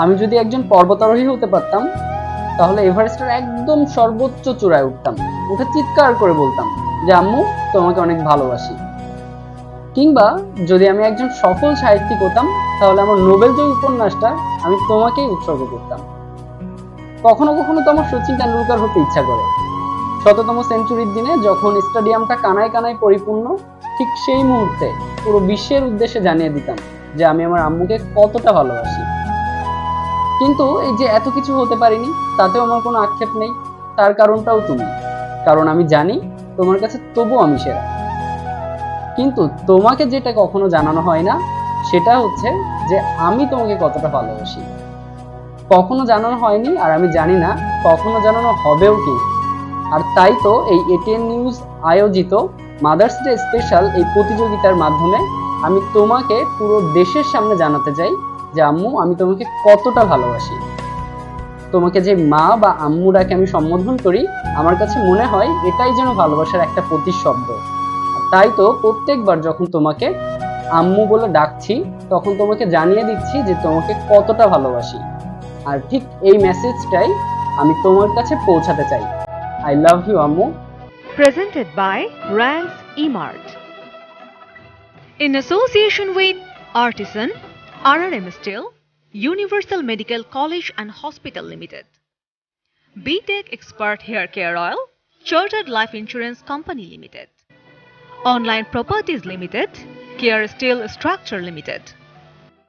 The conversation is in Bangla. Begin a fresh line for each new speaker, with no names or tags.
আমি যদি একজন পর্বতারোহী হতে পারতাম, তাহলে এভারেস্টের একদম সর্বোচ্চ চূড়ায় উঠতাম, উঠে চিৎকার করে বলতাম যে আম্মু, তোমাকে অনেক ভালোবাসি। কিংবা যদি আমি একজন সফল সাহিত্যিক হতাম, তাহলে আমার নোবেল জয়ী উপন্যাসটা আমি তোমাকেই উৎসর্গ করতাম। কখনো কখনো তো আমার সচিন টেন্ডুলকার হতে ইচ্ছা করে, শততম সেঞ্চুরির দিনে যখন স্টেডিয়ামটা কানায় কানায় পরিপূর্ণ, ঠিক সেই মুহূর্তে পুরো বিশ্বের উদ্দেশ্যে জানিয়ে দিতাম যে আমি আমার আম্মুকে কতটা ভালোবাসি। কিন্তু এই যে এত কিছু হতে পারিনি, তাতেও আমার কোনো আক্ষেপ নেই। তার কারণটাও তুমি, কারণ আমি জানি তোমার কাছে তবুও আমি সেরা। কিন্তু তোমাকে যেটা কখনো জানানো হয় না, সেটা হচ্ছে যে আমি তোমাকে কতটা ভালোবাসি। কখনো জানানো হয়নি, আর আমি জানি না কখনো জানানো হবেও কি। আর তাই তো এই এটিএন নিউজ আয়োজিত মাদার্স ডে স্পেশাল এই প্রতিযোগিতার মাধ্যমে আমি তোমাকে পুরো দেশের সামনে জানাতে চাই যে আম্মু, আমি তোমাকে কতটা ভালোবাসি। তোমাকে যে মা বা আম্মু ডাকে আমি সম্বোধন করি, আমার কাছে মনে হয় এটাই যেন ভালোবাসার একটা প্রতিশব্দ। আর তাই তো প্রত্যেকবার যখন তোমাকে আম্মু বলে ডাকছি, তখন তোমাকে জানিয়ে দিচ্ছি যে তোমাকে কতটা ভালোবাসি। আর ঠিক এই মেসেজটাই আমি তোমার কাছে পৌঁছাতে চাই। আই লাভ ইউ আম্মু।
Presented by Ranks eMart. In association with Artisan, RRM Steel, Universal Medical College and Hospital Limited, BTech Expert Hair Care Oil, Chartered Life Insurance Company Limited, Online Properties Limited, Care Steel Structure Limited.